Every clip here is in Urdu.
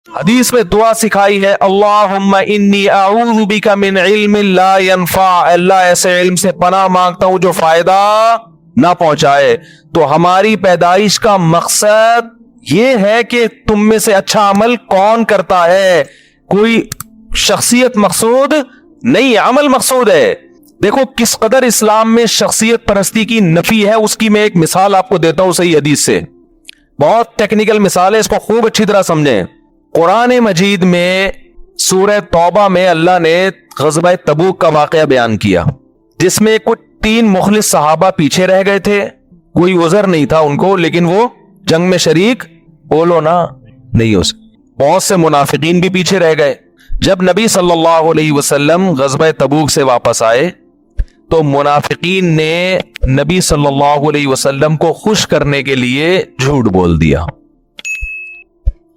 حدیث میں دعا سکھائی ہے، اللہم انی اعوذ بک من علم لا ینفع، اللہ ایسے علم سے پناہ مانگتا ہوں جو فائدہ نہ پہنچائے۔ تو ہماری پیدائش کا مقصد یہ ہے کہ تم میں سے اچھا عمل کون کرتا ہے، کوئی شخصیت مقصود نہیں، عمل مقصود ہے۔ دیکھو کس قدر اسلام میں شخصیت پرستی کی نفی ہے، اس کی میں ایک مثال آپ کو دیتا ہوں صحیح حدیث سے، بہت ٹیکنیکل مثال ہے، اس کو خوب اچھی طرح سمجھیں۔ قرآن مجید میں سورہ توبہ میں اللہ نے غزوہ تبوک کا واقعہ بیان کیا، جس میں کچھ 3 مخلص صحابہ پیچھے رہ گئے تھے، کوئی عذر نہیں تھا ان کو، لیکن وہ جنگ میں شریک بولو نا نہیں ہو سکے۔ بہت سے منافقین بھی پیچھے رہ گئے۔ جب نبی صلی اللہ علیہ وسلم غزوہ تبوک سے واپس آئے تو منافقین نے نبی صلی اللہ علیہ وسلم کو خوش کرنے کے لیے جھوٹ بول دیا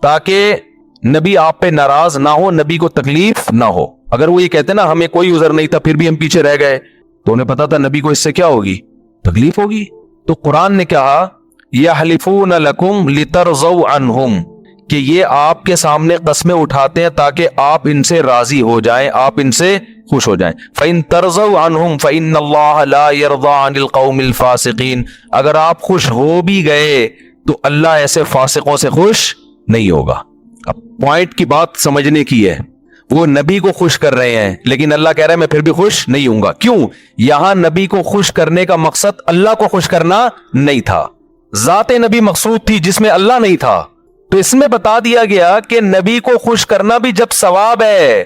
تاکہ نبی آپ پہ ناراض نہ ہو، نبی کو تکلیف نہ ہو۔ اگر وہ یہ کہتے نا ہمیں کوئی عذر نہیں تھا پھر بھی ہم پیچھے رہ گئے، تو انہیں پتا تھا نبی کو اس سے کیا ہوگی، تکلیف ہوگی۔ تو قرآن نے کہا یحلفون لکم لترضوا عنہم، کہ یہ آپ کے سامنے قسمیں اٹھاتے ہیں تاکہ آپ ان سے راضی ہو جائیں، آپ ان سے خوش ہو جائیں۔ فَإِن تَرْضَوْا عَنْهُمْ فَإِنَّ اللَّهَ لَا يَرْضَىٰ عَنِ الْقَوْمِ الْفَاسِقِينَ، اگر آپ خوش ہو بھی گئے تو اللہ ایسے فاسقوں سے خوش نہیں ہوگا۔ اب پوائنٹ کی بات سمجھنے کی ہے، وہ نبی کو خوش کر رہے ہیں لیکن اللہ کہہ رہا ہے میں پھر بھی خوش نہیں ہوں گا۔ کیوں؟ یہاں نبی کو خوش کرنے کا مقصد اللہ کو خوش کرنا نہیں تھا، ذات نبی مقصود تھی جس میں اللہ نہیں تھا۔ تو اس میں بتا دیا گیا کہ نبی کو خوش کرنا بھی جب ثواب ہے،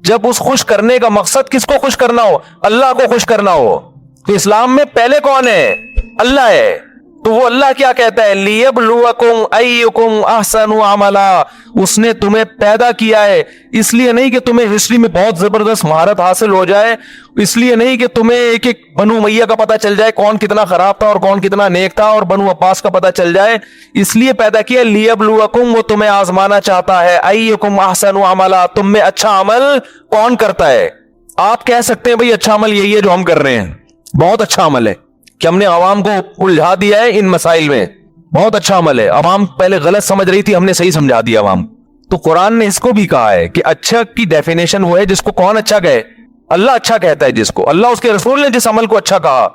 جب اس خوش کرنے کا مقصد کس کو خوش کرنا ہو، اللہ کو خوش کرنا ہو۔ تو اسلام میں پہلے کون ہے؟ اللہ ہے۔ تو وہ اللہ کیا کہتا ہے، لیبلوکم ایکم احسن عملا، اس نے تمہیں پیدا کیا ہے اس لیے نہیں کہ تمہیں ہسٹری میں بہت زبردست مہارت حاصل ہو جائے، اس لیے نہیں کہ تمہیں ایک ایک بنو امیہ کا پتہ چل جائے کون کتنا خراب تھا اور کون کتنا نیک تھا، اور بنو عباس کا پتہ چل جائے، اس لیے پیدا کیا لیبلوکم، وہ تمہیں آزمانا چاہتا ہے، ایکم احسن عملا، تم میں اچھا عمل کون کرتا ہے۔ آپ کہہ سکتے ہیں بھئی اچھا عمل یہی ہے جو ہم کر رہے ہیں، بہت اچھا عمل ہے کہ ہم نے عوام کو الجھا دیا ہے ان مسائل میں، بہت اچھا عمل ہے، عوام پہلے غلط سمجھ رہی تھی ہم نے صحیح سمجھا دیا عوام۔ تو قرآن نے اس کو بھی کہا ہے کہ اچھا کی ڈیفینیشن وہ ہے جس کو کون اچھا کہے، اللہ اچھا کہتا ہے جس کو، اللہ اس کے رسول نے جس عمل کو اچھا کہا،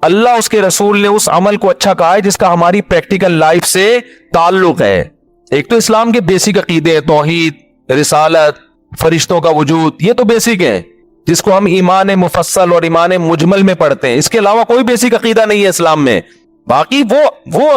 اللہ اس کے رسول نے اس عمل کو اچھا کہا ہے جس کا ہماری پریکٹیکل لائف سے تعلق ہے۔ ایک تو اسلام کے بیسک عقیدے، توحید، رسالت، فرشتوں کا وجود، یہ تو بیسک ہے جس کو ہم ایمان مفصل اور ایمان مجمل میں پڑھتے ہیں، اس کے علاوہ کوئی بیسک عقیدہ نہیں ہے اسلام میں۔ باقی وہ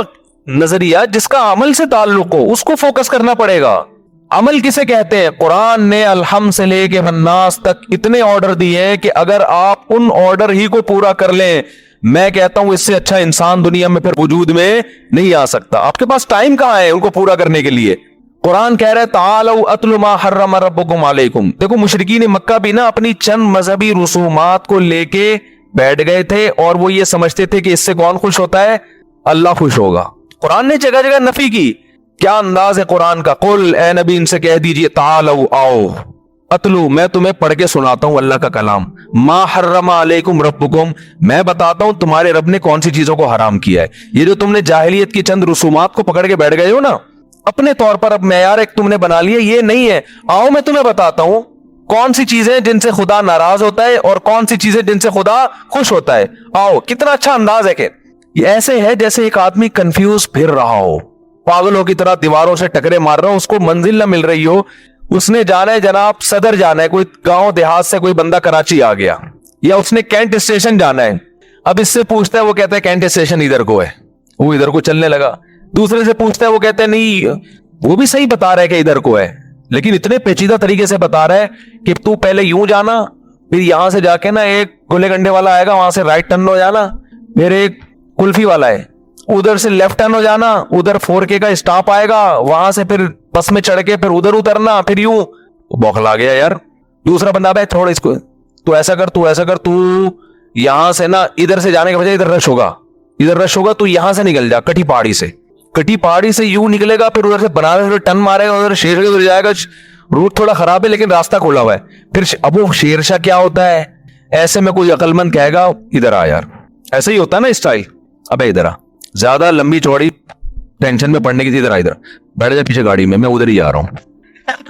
نظریہ جس کا عمل سے تعلق ہو اس کو فوکس کرنا پڑے گا۔ عمل کسے کہتے ہیں؟ قرآن نے الحمد سے لے کے الناس تک اتنے آرڈر دیے ہیں کہ اگر آپ ان آرڈر ہی کو پورا کر لیں، میں کہتا ہوں اس سے اچھا انسان دنیا میں پھر وجود میں نہیں آ سکتا۔ آپ کے پاس ٹائم کہاں ہے ان کو پورا کرنے کے لیے؟ قرآن کہہ رہا ہے تعالوا اتل ما حرم ربکم علیکم۔ دیکھو مشرکین مکہ بھی نا اپنی چند مذہبی رسومات کو لے کے بیٹھ گئے تھے اور وہ یہ سمجھتے تھے کہ اس سے کون خوش ہوتا ہے؟ اللہ خوش ہوگا۔ قرآن نے جگہ جگہ نفی کی۔ کیا انداز ہے قرآن کا؟ قل، اے نبی ان سے کہہ دیجئے تعالوا، آؤ، اتلو، میں تمہیں پڑھ کے سناتا ہوں اللہ کا کلام، ما حرم علیکم ربکم، میں بتاتا ہوں تمہارے رب نے کون سی چیزوں کو حرام کیا ہے۔ یہ جو تم نے جاہلیت کی چند رسومات کو پکڑ کے بیٹھ گئے ہو نا، اپنے طور پر اب معیار ایک تم نے بنا لیا، یہ نہیں ہے۔ آؤ میں تمہیں بتاتا ہوں کون سی چیزیں جن سے خدا ناراض ہوتا ہے اور کون سی چیزیں جن سے خدا خوش ہوتا ہے۔ آؤ، کتنا اچھا انداز ہے کہ یہ ایسے ہے جیسے ایک آدمی کنفیوز پھر رہا ہو، پاگلوں کی طرح دیواروں سے ٹکرے مار رہا ہو، اس کو منزل نہ مل رہی ہو، اس نے جانا ہے جناب صدر جانا ہے، کوئی گاؤں دیہات سے کوئی بندہ کراچی آ گیا، یا اس نے کینٹ اسٹیشن جانا ہے، اب اس سے پوچھتا ہے، وہ کہتا ہے کینٹ اسٹیشن ادھر کو ہے، وہ ادھر کو چلنے لگا۔ دوسرے سے پوچھتا ہے، وہ کہتا ہے نہیں، وہ بھی صحیح بتا رہا ہے کہ ادھر کو ہے، لیکن اتنے پیچیدہ طریقے سے بتا رہا ہے کہ تو پہلے یوں جانا، پھر یہاں سے جا کے نا ایک گولے گنڈے والا آئے گا، وہاں سے رائٹ ٹرن ہو جانا، پھر ایک کلفی والا ہے، ادھر سے لیفٹ ٹرن ہو جانا، ادھر 4K کا اسٹاپ آئے گا، وہاں سے پھر بس میں چڑھ کے پھر ادھر اترنا، پھر یوں۔ بوکھلا گیا یار۔ دوسرا بندہ بھائی چھوڑ اس کو، تو ایسا کر، تو ایسا کر، تو یہاں سے نا ادھر سے جانے کے بجائے ادھر رش ہوگا، ادھر رش ہوگا، تو یہاں سے نکل جا کٹی پہاڑی سے، کٹی پہاڑی سے یوں نکلے گا، پھر ادھر سے بنارس سے ٹن مارے گا، ادھر شیر ادھر جائے گا، روٹ تھوڑا خراب ہے لیکن راستہ کھولا ہوا ہے، پھر اب وہ شیرشاہ کیا ہوتا ہے؟ ایسے میں کوئی عقل مند کہے گا ادھر آ یار، ایسا ہی ہوتا ہے نا اسٹائل، ابے ادھر آ، زیادہ لمبی چوڑی ٹینشن میں پڑنے کی تھی، ادھر آ، ادھر بیٹھ جا پیچھے گاڑی میں ادھر ہی آ رہا ہوں،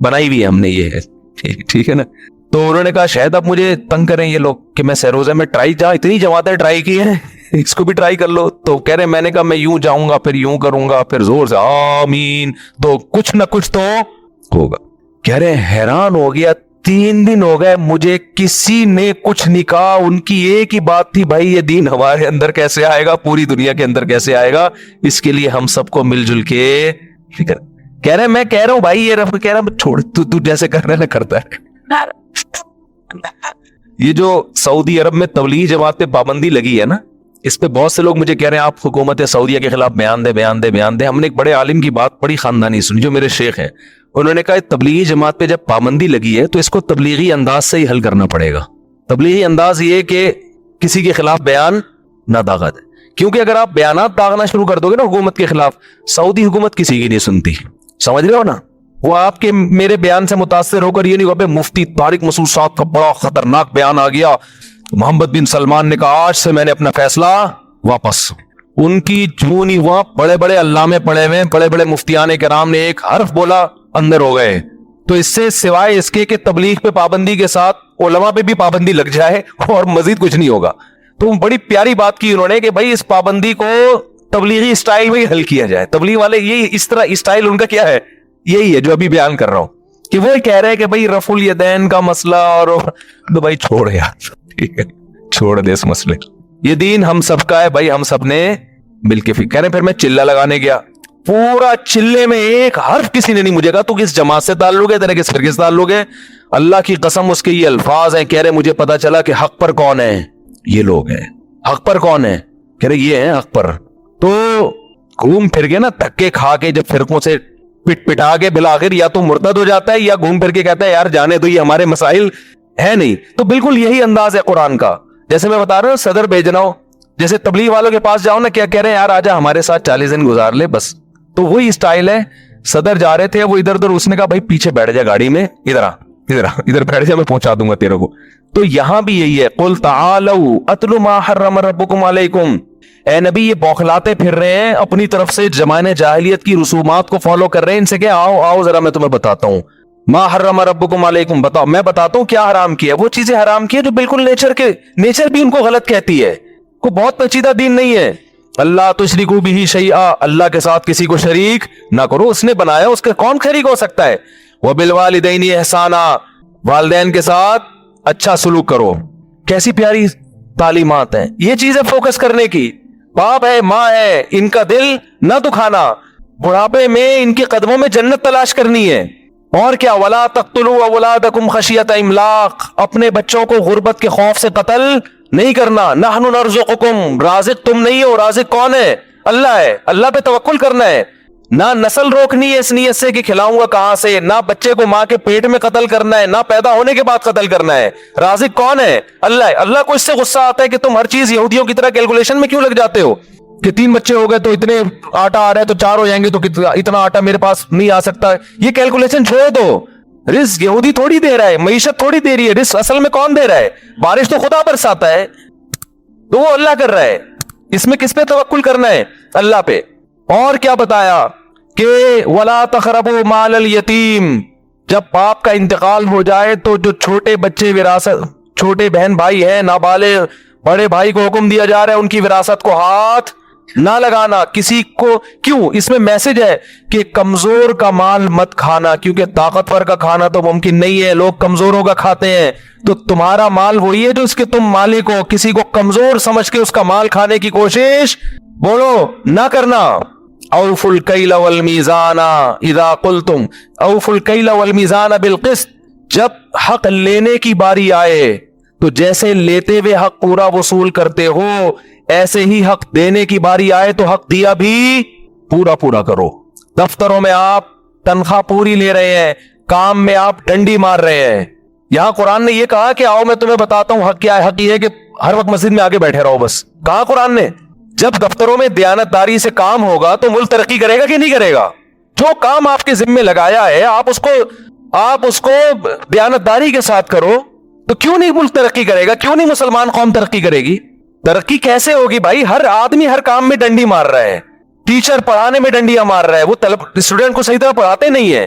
بنائی ہوئی ہے ہم نے یہ ہے, ٹھیک ہے نا. تو انہوں نے کہا شاید اب مجھے تنگ کریں یہ لوگ کہ میں سہروزہ میں ٹرائی, جہاں اتنی جماعتیں ٹرائی کی ہیں اس کو بھی ٹرائی کر لو. تو کہہ رہے میں نے کہا میں یوں جاؤں گا پھر یوں کروں گا پھر زور سے آمین, تو کچھ نہ کچھ تو ہوگا. کہہ رہے حیران ہو گیا, 3 دن ہو گئے مجھے کسی نے کچھ نہیں کہا. ان کی ایک ہی بات تھی, بھائی یہ دین ہمارے اندر کیسے آئے گا, پوری دنیا کے اندر کیسے آئے گا, اس کے لیے ہم سب کو مل جل کے فکر. کہہ رہے میں کہہ رہا ہوں بھائی یہ رب کہہ رہا چھوڑ, تو جیسے کر رہا ہے نا کرتا ہے. یہ جو سعودی عرب میں تبلیغی جماعت پہ پابندی لگی ہے نا, اس پہ بہت سے لوگ مجھے کہہ رہے ہیں آپ حکومت سعودیہ کے خلاف بیان دے. ہم نے ایک بڑے عالم کی بات بڑی خاندانی سنی جو میرے شیخ ہیں, انہوں نے کہا تبلیغی جماعت پہ جب پابندی لگی ہے تو اس کو تبلیغی انداز سے ہی حل کرنا پڑے گا. تبلیغی انداز یہ کہ کسی کے خلاف بیان نہ داغا جائے, کیونکہ اگر آپ بیانات داغنا شروع کر دو گے نا حکومت کے خلاف, سعودی حکومت کسی کی نہیں سنتی, سمجھ رہے ہو نا. وہ آپ کے میرے بیان سے متاثر ہو کر یہ نہیں کہ مفتی طارق مسعود صاحب کا بڑا خطرناک بیان آ گیا, محمد بن سلمان نے کہا آج سے میں نے اپنا فیصلہ واپس. ان کی جون ہی وہاں بڑے بڑے علامے پڑے ہوئے, بڑے بڑے مفتیان کرام نے ایک حرف بولا اندر ہو گئے. تو اس سے سوائے اس کے کہ تبلیغ پہ پابندی کے ساتھ علماء پہ بھی پابندی لگ جائے اور مزید کچھ نہیں ہوگا. تو بڑی پیاری بات کی انہوں نے کہ بھائی اس پابندی کو تبلیغی اسٹائل میں ہی حل کیا جائے. تبلیغ والے یہ اس طرح اسٹائل ان کا کیا ہے, یہی ہے جو ابھی بیان کر رہا ہوں کہ وہ کہہ رہے ہیں کہ بھائی رفع الیدین کا مسئلہ اور تو بھائی چھوڑ یار, ٹھیک ہے چھوڑ دے اس مسئلے. یہ دین ہم سب کا ہے بھائی, ہم سب نے مل کے. کہہ رہے پھر میں چلہ لگانے گیا, پورا چلے میں ایک حرف کسی نے نہیں مجھے کہا تو کس جماعت سے تعلق ہے, تیرے کس فرقے سے تعلق ہے. اللہ کی قسم اس کے یہ الفاظ ہیں. کہہ رہے مجھے پتا چلا کہ حق پر کون ہے, یہ لوگ ہیں. حق پر کون ہے, کہہ رہے یہ ہیں حق پر. تو گھوم پھر کے نا دھکے کھا کے جب فرقوں سے پٹ پٹا کے بالآخر یا تو مرتد ہو جاتا ہے یا گھوم پھر کے کہتا ہے یار جانے دو یہ ہمارے مسائل ہے نہیں. تو بالکل یہی انداز ہے قرآن کا. جیسے میں بتا رہا ہوں صدر بھیجنا ہو, جیسے تبلیغ والوں کے پاس جاؤ نا, کیا کہہ رہے ہیں یار آجا ہمارے ساتھ 40 دن گزار لے بس. تو وہی اسٹائل ہے. صدر جا رہے تھے, وہ ادھر ادھر, اس نے کہا بھائی پیچھے بیٹھ جا گاڑی میں, ادھر بیٹھ جا, میں پہنچا دوں گا تیرے کو. تو یہاں بھی یہی ہے, قل تعالوا اتل ما حرم ربکم علیکم. اے نبی یہ بوکھلاتے پھر رہے ہیں اپنی طرف سے, زمانے جاہلیت کی رسومات کو فالو کر رہے ہیں. ان سے کہ آؤ ذرا میں تمہیں بتاتا ہوں. ما حرم ربکم علیکم, بتاؤ میں بتاتا ہوں کیا حرام کیا. وہ چیزیں حرام کی جو بالکل نیچر بھی ان کو غلط کہتی ہے, کو بہت پیچیدہ دین نہیں ہے. اللہ تشرکوا بہ شیئا, اللہ کے ساتھ کسی کو شریک نہ کرو. اس نے بنایا, اس کے کون شریک ہو سکتا ہے. وبالوالدین احسانا, والدین کے ساتھ اچھا سلوک کرو. کیسی پیاری تعلیمات ہیں. یہ چیزیں فوکس کرنے کی. باپ ہے ماں ہے, ان کا دل نہ دکھانا. بڑھاپے میں ان کے قدموں میں جنت تلاش کرنی ہے. اور کیا, ولا تقتلوا اولادکم خشیۃ املاق, اپنے بچوں کو غربت کے خوف سے قتل نہیں کرنا. نحن نرزقکم, رازق تم نہیں ہو, رازق کون ہے, اللہ ہے. اللہ پہ توکل کرنا ہے. نہ نسل روکنی ہے اس نیت سے کہ کھلاؤں گا کہاں سے, نہ بچے کو ماں کے پیٹ میں قتل کرنا ہے, نہ پیدا ہونے کے بعد قتل کرنا ہے. رازق کون ہے, اللہ ہے. اللہ کو اس سے غصہ آتا ہے کہ تم ہر چیز یہودیوں کی طرح کیلکولیشن میں کیوں لگ جاتے ہو کہ 3 بچے ہو گئے تو اتنے آٹا آ رہا ہے, تو 4 ہو جائیں گے تو اتنا آٹا میرے پاس نہیں آ سکتا. یہ کیلکولیشن چھوڑ دو. رزق یہودی تھوڑی دے رہا ہے, معیشت تھوڑی دے رہی ہے. رزق اصل میں کون دے رہا ہے, بارش تو خدا برساتا ہے, تو وہ اللہ کر رہا ہے. اس میں کس پہ توکل کرنا ہے, اللہ پہ. اور کیا بتایا کہ ولا تقربوا مال الیتیم, جب باپ کا انتقال ہو جائے تو جو چھوٹے بچے وراثت, چھوٹے بہن بھائی ہیں نابالغ, بڑے بھائی کو حکم دیا جا رہا ہے ان کی وراثت کو ہاتھ نہ لگانا کسی کو. کیوں, اس میں میسج ہے کہ کمزور کا مال مت کھانا, کیونکہ طاقتور کا کھانا تو ممکن نہیں ہے, لوگ کمزوروں کا کھاتے ہیں. تو تمہارا مال وہی ہے جو اس کے تم مالک ہو. کسی کو کمزور سمجھ کے اس کا مال کھانے کی کوشش بولو نہ کرنا. اوفوا الکیل والمیزان اذا قلتم, اوفوا الکیل والمیزان بالقسط, جب حق لینے کی باری آئے تو جیسے لیتے ہوئے حق پورا وصول کرتے ہو, ایسے ہی حق دینے کی باری آئے تو حق دیا بھی پورا کرو. دفتروں میں آپ تنخواہ پوری لے رہے ہیں, کام میں آپ ڈنڈی مار رہے ہیں. یہاں قرآن نے یہ کہا کہ آؤ میں تمہیں بتاتا ہوں حق کیا ہے. حق یہ ہے کہ ہر وقت مسجد میں آگے بیٹھے رہو بس. کہا قرآن نے جب دفتروں میں دیانتداری سے کام ہوگا تو ملک ترقی کرے گا کہ نہیں کرے گا. جو کام آپ کے ذمہ لگایا ہے آپ اس کو دیانتداری کے ساتھ کرو, تو کیوں نہیں ملک ترقی کرے گا, کیوں نہیں مسلمان قوم ترقی کرے گی. ترقی کیسے ہوگی بھائی, ہر آدمی ہر کام میں ڈنڈی مار رہا ہے. ٹیچر پڑھانے میں ڈنڈیاں مار رہا ہے, وہ اسٹوڈنٹ کو صحیح طرح پڑھاتے نہیں ہے.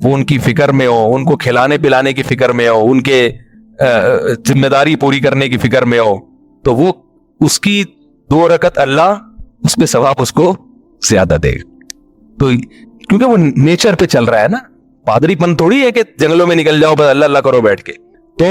وہ ان کی فکر میں ہو, ان کو کھلانے پلانے کی فکر میں ہو, ان کے ذمہ داری پوری کرنے کی فکر میں ہو, تو وہ اس کی 2 رکعت اللہ اس پہ ثواب اس کو زیادہ دے گا. تو کیونکہ وہ نیچر پہ چل رہا ہے نا, پادری پن تھوڑی ہے کہ جنگلوں میں نکل جاؤ بس اللہ اللہ کرو بیٹھ کے. تو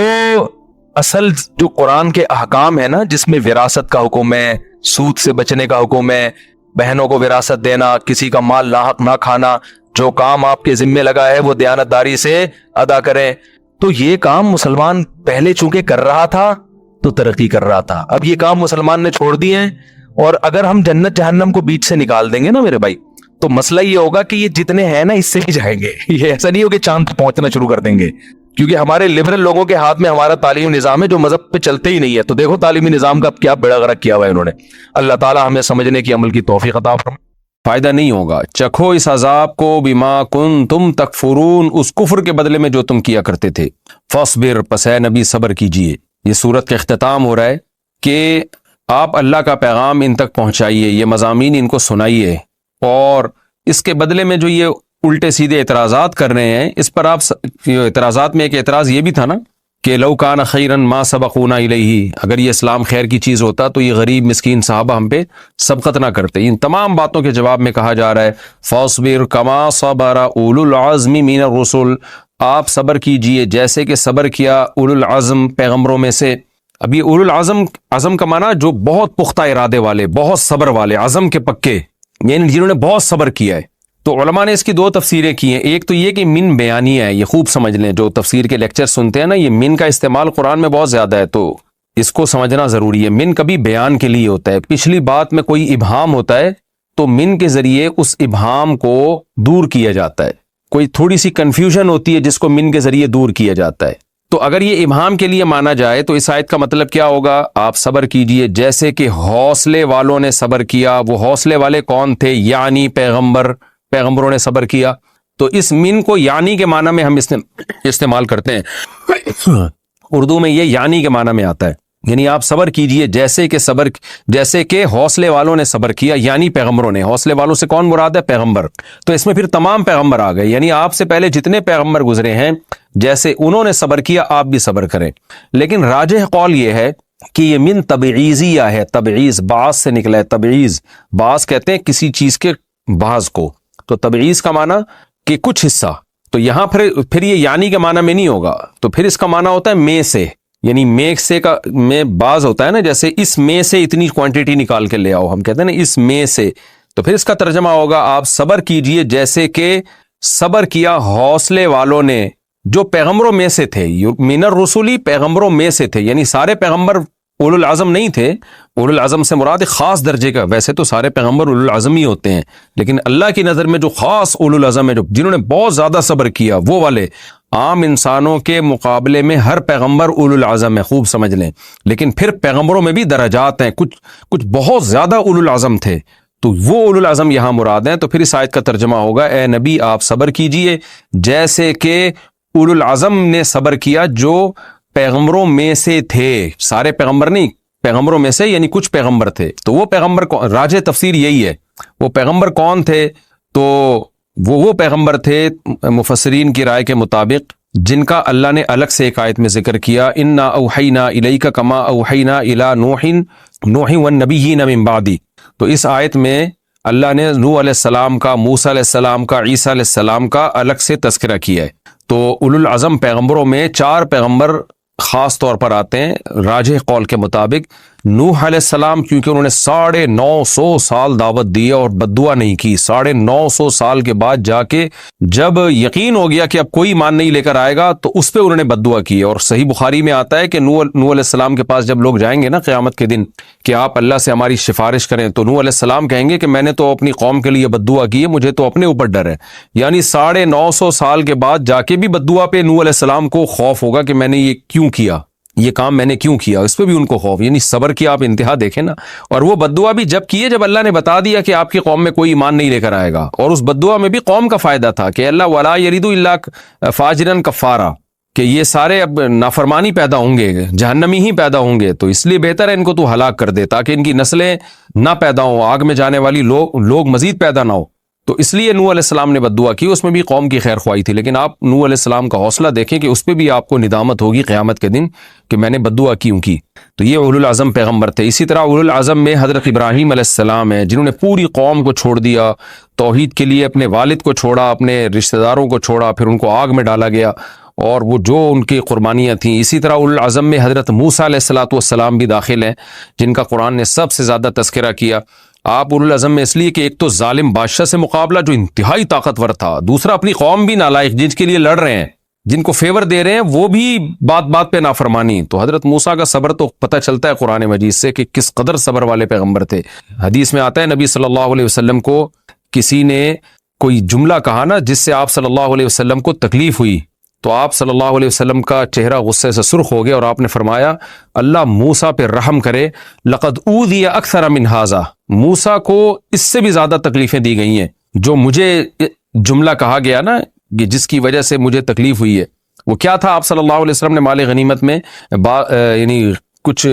اصل جو قرآن کے احکام ہے نا, جس میں وراثت کا حکم ہے, سود سے بچنے کا حکم ہے, بہنوں کو وراثت دینا, کسی کا مال ناحق نہ کھانا, جو کام آپ کے ذمے لگا ہے وہ دیانتداری سے ادا کریں. تو یہ کام مسلمان پہلے چونکہ کر رہا تھا تو ترقی کر رہا تھا, اب یہ کام مسلمان نے چھوڑ دیے ہیں. اور اگر ہم جنت جہنم کو بیچ سے نکال دیں گے نا میرے بھائی, تو مسئلہ یہ ہوگا کہ یہ جتنے ہیں نا اس سے بھی جائیں گے. یہ ایسا نہیں ہو کہ چاند پہ پہنچنا شروع کر دیں گے, کیونکہ ہمارے لبرل لوگوں کے ہاتھ میں ہمارا تعلیمی نظام ہے جو مذہب پہ چلتے ہی نہیں ہے. تو دیکھو تعلیمی نظام کا کیا بیڑا غرق کیا ہوا ہے انہوں نے. اللہ تعالیٰ ہمیں سمجھنے کی عمل کی توفیق عطا فرمائے. فائدہ نہیں ہوگا. چکھو اس عذاب کو بما کنتم تکفرون, اس کفر کے بدلے میں جو تم کیا کرتے تھے. فاصبر, پس اے نبی صبر کیجئے. یہ سورت کا اختتام ہو رہا ہے کہ آپ اللہ کا پیغام ان تک پہنچائیے, یہ مضامین ان کو سنائیے, اور اس کے بدلے میں جو یہ الٹے سیدھے اعتراضات کر رہے ہیں اس پر آپ اعتراضات میں ایک اعتراض یہ بھی تھا نا کہ لو کان خیرا ما سبقونا الیہ, اگر یہ اسلام خیر کی چیز ہوتا تو یہ غریب مسکین صحابہ ہم پہ سبقت نہ کرتے. ان تمام باتوں کے جواب میں کہا جا رہا ہے فاصبر کما صبر اولو العزم من الرسل, آپ صبر کیجئے جیسے کہ صبر کیا اولو العزم پیغمبروں میں سے. اب یہ اولو العزم کا معنی جو بہت پختہ ارادے والے, بہت صبر والے, عزم کے پکے, یعنی جنہوں نے بہت صبر کیا ہے. تو علماء نے اس کی 2 تفسیریں کی ہیں. ایک تو یہ کہ من بیانیہ ہے, یہ خوب سمجھ لیں, جو تفسیر کے لیکچر سنتے ہیں نا, یہ من کا استعمال قرآن میں بہت زیادہ ہے, تو اس کو سمجھنا ضروری ہے. من کبھی بیان کے لیے ہوتا ہے, پچھلی بات میں کوئی ابہام ہوتا ہے تو من کے ذریعے اس ابہام کو دور کیا جاتا ہے. کوئی تھوڑی سی کنفیوژن ہوتی ہے جس کو من کے ذریعے دور کیا جاتا ہے. تو اگر یہ ابہام کے لیے مانا جائے تو اس آیت کا مطلب کیا ہوگا, آپ صبر کیجئے جیسے کہ حوصلے والوں نے صبر کیا. وہ حوصلے والے کون تھے؟ یعنی پیغمبروں نے صبر کیا. تو اس من کو یعنی کے معنی میں ہم استعمال کرتے ہیں. اردو میں یہ یعنی کے معنی میں آتا ہے, یعنی آپ صبر کیجئے جیسے کہ حوصلے والوں نے صبر کیا, یعنی پیغمبروں نے. حوصلے والوں سے کون مراد ہے؟ پیغمبر. تو اس میں پھر تمام پیغمبر آ گئے, یعنی آپ سے پہلے جتنے پیغمبر گزرے ہیں جیسے انہوں نے صبر کیا آپ بھی صبر کریں. لیکن راجح قول یہ ہے کہ یہ من تبعیضیہ ہے. تبعیض بعض سے نکلا ہے. تبعیض, بعض کہتے ہیں کسی چیز کے بعض کو, تو تبعیض کا معنی کہ کچھ حصہ. تو یہاں پھر یہ یعنی کے معنی میں نہیں ہوگا, تو پھر اس کا معنی ہوتا ہے میں سے, یعنی میک سے کا میں بعض ہوتا ہے نا, جیسے اس میں سے اتنی کوانٹٹی نکال کے لے آؤ, ہم کہتے ہیں نا اس میں سے. تو پھر اس کا ترجمہ ہوگا آپ صبر کیجئے جیسے کہ صبر کیا حوصلے والوں نے جو پیغمبروں میں سے تھے. من الرسل پیغمبروں میں سے تھے, یعنی سارے پیغمبر اولو العزم نہیں تھے. اولو العزم سے مراد خاص درجے کا, ویسے تو سارے پیغمبر اولو العزم ہی ہوتے ہیں, لیکن اللہ کی نظر میں جو خاص اولو العزم ہے, جو جنہوں نے بہت زیادہ صبر کیا, وہ والے. عام انسانوں کے مقابلے میں ہر پیغمبر اولو العزم ہے, خوب سمجھ لیں. لیکن پھر پیغمبروں میں بھی درجات ہیں, کچھ بہت زیادہ اولو العزم تھے, تو وہ اولو العزم یہاں مراد ہیں. تو پھر اس آیت کا ترجمہ ہوگا اے نبی آپ صبر کیجئے جیسے کہ اولو العزم نے صبر کیا جو پیغمبروں میں سے تھے. سارے پیغمبر نہیں, پیغمبروں میں سے یعنی کچھ پیغمبر تھے. تو وہ پیغمبر راجح تفسیر یہی ہے. وہ پیغمبر کون تھے؟ تو وہ پیغمبر تھے مفسرین کی رائے کے مطابق جن کا اللہ نے الگ سے ایک آیت میں ذکر کیا, انا اوحینا الیک کما اوحینا الی نوح والنبیین من بعدی. تو اس آیت میں اللہ نے نوح علیہ السلام کا, موسیٰ علیہ السلام کا, عیسیٰ علیہ السلام کا الگ سے تذکرہ کیا ہے. تو اولو العزم پیغمبروں میں 4 پیغمبر خاص طور پر آتے ہیں راجح قول کے مطابق. نوح علیہ السلام کیونکہ انہوں نے 950 سال دعوت دی اور بددعا نہیں کی. 950 سال کے بعد جا کے جب یقین ہو گیا کہ اب کوئی ایمان نہیں لے کر آئے گا تو اس پہ انہوں نے بددعا کی. اور صحیح بخاری میں آتا ہے کہ نوح علیہ السلام کے پاس جب لوگ جائیں گے نا قیامت کے دن کہ آپ اللہ سے ہماری سفارش کریں, تو نوح علیہ السلام کہیں گے کہ میں نے تو اپنی قوم کے لیے بددعا کی ہے, مجھے تو اپنے اوپر ڈر ہے. یعنی 950 سال کے بعد جا کے بھی بددعا پہ نوح علیہ السلام کو خوف ہوگا کہ میں نے یہ کیوں کیا, یہ کام میں نے کیوں کیا, اس پہ بھی ان کو خوف. یعنی صبر کی آپ انتہا دیکھیں نا. اور وہ بددعا بھی جب کیے جب اللہ نے بتا دیا کہ آپ کی قوم میں کوئی ایمان نہیں لے کر آئے گا. اور اس بددعا میں بھی قوم کا فائدہ تھا کہ اللہ ولا یریدو الا فاجرا کفارا, کہ یہ سارے اب نافرمانی پیدا ہوں گے, جہنمی ہی پیدا ہوں گے, تو اس لیے بہتر ہے ان کو تو ہلاک کر دے تاکہ ان کی نسلیں نہ پیدا ہوں, آگ میں جانے والی لوگ مزید پیدا نہ ہو. تو اس لیے نوح علیہ السلام نے بد دعا کی، اس میں بھی قوم کی خیر خواہی تھی، لیکن آپ نوح علیہ السلام کا حوصلہ دیکھیں کہ اس پہ بھی آپ کو ندامت ہوگی قیامت کے دن کہ میں نے بد دعا کیوں کی۔ تو یہ اولو العزم پیغمبر تھے۔ اسی طرح اولو العزم میں حضرت ابراہیم علیہ السلام ہیں، جنہوں نے پوری قوم کو چھوڑ دیا، توحید کے لیے اپنے والد کو چھوڑا، اپنے رشتہ داروں کو چھوڑا، پھر ان کو آگ میں ڈالا گیا اور وہ جو ان کی قربانیاں تھیں۔ اسی طرح اولو العزم میں حضرت موسیٰ علیہ السلام بھی داخل ہیں، جن کا قرآن نے سب سے زیادہ تذکرہ کیا۔ آپ اولو العزم میں اس لیے کہ ایک تو ظالم بادشاہ سے مقابلہ جو انتہائی طاقتور تھا، دوسرا اپنی قوم بھی نالائق جن کے لیے لڑ رہے ہیں، جن کو فیور دے رہے ہیں وہ بھی بات بات پہ نافرمانی۔ تو حضرت موسیٰ کا صبر تو پتہ چلتا ہے قرآن مجید سے کہ کس قدر صبر والے پیغمبر تھے۔ حدیث میں آتا ہے نبی صلی اللہ علیہ وسلم کو کسی نے کوئی جملہ کہا نا جس سے آپ صلی اللہ علیہ وسلم کو تکلیف ہوئی، تو آپ صلی اللہ علیہ وسلم کا چہرہ غصے سے سرخ ہو گیا اور آپ نے فرمایا اللہ موسیٰ پہ رحم کرے، لقد اوذی اکثر من ھذا، موسیٰ کو اس سے بھی زیادہ تکلیفیں دی گئی ہیں۔ جو مجھے جملہ کہا گیا نا کہ جس کی وجہ سے مجھے تکلیف ہوئی ہے، وہ کیا تھا؟ آپ صلی اللہ علیہ وسلم نے مال غنیمت میں یعنی کچھ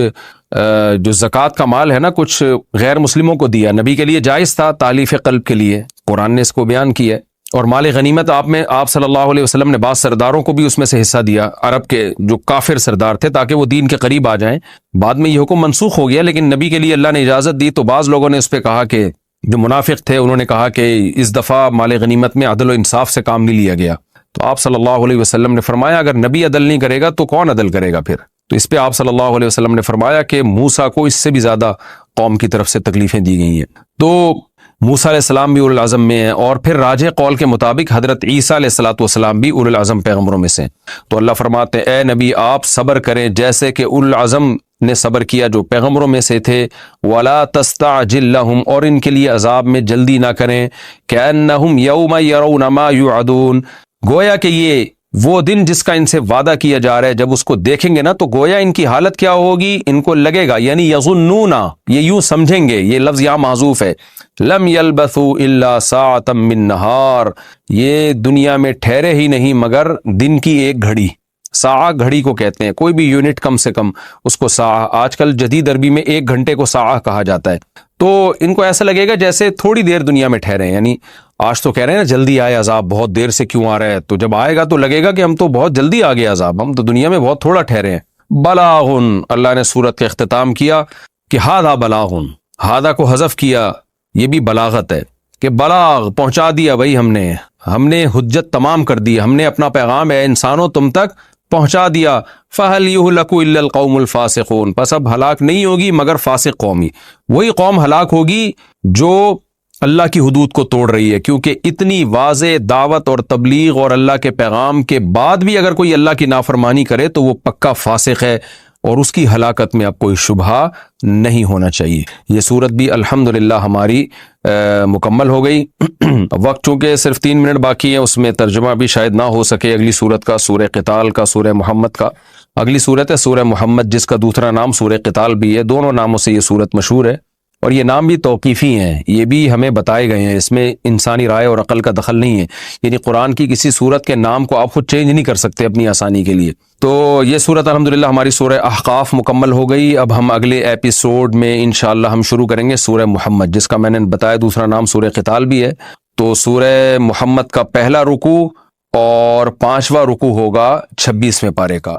جو زکوٰۃ کا مال ہے نا کچھ غیر مسلموں کو دیا، نبی کے لیے جائز تھا تالیف قلب کے لیے، قرآن نے اس کو بیان کیا ہے۔ اور مال غنیمت آپ صلی اللہ علیہ وسلم نے بعض سرداروں کو بھی اس میں سے حصہ دیا، عرب کے جو کافر سردار تھے، تاکہ وہ دین کے قریب آ جائیں۔ بعد میں یہ حکم منسوخ ہو گیا، لیکن نبی کے لیے اللہ نے اجازت دی، تو بعض لوگوں نے اس پہ کہا کہ جو منافق تھے انہوں نے کہا کہ اس دفعہ مال غنیمت میں عدل و انصاف سے کام نہیں لیا گیا۔ تو آپ صلی اللہ علیہ وسلم نے فرمایا اگر نبی عدل نہیں کرے گا تو کون عدل کرے گا پھر؟ تو اس پہ آپ صلی اللہ علیہ وسلم نے فرمایا کہ موسیٰ کو اس سے بھی زیادہ قوم کی طرف سے تکلیفیں دی گئی ہیں۔ تو موسیٰ علیہ السلام بھی اولو العزم میں ہیں، اور پھر راجح قول کے مطابق حضرت عیسیٰ علیہ السلام بھی اولو العزم پیغمبروں میں سے ہیں۔ تو اللہ فرماتے ہیں اے نبی آپ صبر کریں جیسے کہ اولو العزم نے صبر کیا جو پیغمبروں میں سے تھے، وَلَا تَسْتَعْجِلْ لَهُمْ، اور ان کے لیے عذاب میں جلدی نہ کریں، كَأَنَّهُمْ يَوْمَ يَرَوْنَ مَا يُوعَدُونَ، گویا کہ یہ وہ دن جس کا ان سے وعدہ کیا جا رہا ہے، جب اس کو دیکھیں گے نا تو گویا ان کی حالت کیا ہوگی، ان کو لگے گا، یعنی یظنون، یہ یوں سمجھیں گے، یہ لفظ یہاں محذوف ہے، لم یلبثوا الا ساعة من نہار، یہ دنیا میں ٹھہرے ہی نہیں مگر دن کی ایک گھڑی، ساعہ گھڑی کو کہتے ہیں، کوئی بھی یونٹ کم سے کم اس کو ساعہ، آج کل جدید عربی میں ایک گھنٹے کو ساعہ کہا جاتا ہے۔ تو ان کو ایسا لگے گا جیسے تھوڑی دیر دنیا میں ٹھہرے ہیں، یعنی آج تو کہہ رہے ہیں نا جلدی آئے عذاب، بہت دیر سے کیوں آ رہا ہے، تو جب آئے گا تو لگے گا کہ ہم تو بہت جلدی آ گیا عذاب، ہم تو دنیا میں بہت تھوڑا ٹھہرے ہیں۔ بلاغن، اللہ نے سورت کا اختتام کیا کہ ہادہ بلاغن، ہادہ کو حذف کیا، یہ بھی بلاغت ہے کہ بلاغ پہنچا دیا بھائی، ہم نے حجت تمام کر دی، ہم نے اپنا پیغام ہے انسانوں تم تک پہنچا دیا۔ فَهَلْ يُهْلَكُ إِلَّا الْقَوْمُ الْفَاسِقُونَ، پس اب ہلاک نہیں ہوگی مگر فاسق قومی، وہی قوم ہلاک ہوگی جو اللہ کی حدود کو توڑ رہی ہے، کیونکہ اتنی واضح دعوت اور تبلیغ اور اللہ کے پیغام کے بعد بھی اگر کوئی اللہ کی نافرمانی کرے تو وہ پکا فاسق ہے، اور اس کی ہلاکت میں اب کوئی شبہ نہیں ہونا چاہیے۔ یہ صورت بھی الحمدللہ ہماری مکمل ہو گئی۔ وقت چونکہ صرف 3 منٹ باقی ہے، اس میں ترجمہ بھی شاید نہ ہو سکے اگلی صورت کا، سورہ قتال کا، سورہ محمد کا۔ اگلی صورت ہے سورہ محمد، جس کا دوسرا نام سورہ قتال بھی ہے، دونوں ناموں سے یہ صورت مشہور ہے، اور یہ نام بھی توقیفی ہیں، یہ بھی ہمیں بتائے گئے ہیں، اس میں انسانی رائے اور عقل کا دخل نہیں ہے، یعنی قرآن کی کسی صورت کے نام کو آپ خود چینج نہیں کر سکتے اپنی آسانی کے لیے۔ تو یہ صورت الحمدللہ ہماری سورہ احقاف مکمل ہو گئی۔ اب ہم اگلے ایپیسوڈ میں انشاءاللہ ہم شروع کریں گے سورہ محمد، جس کا میں نے بتایا دوسرا نام سورہ قتال بھی ہے۔ تو سورہ محمد کا پہلا رکوع اور 5واں رکوع ہوگا 26ویں پارے کا۔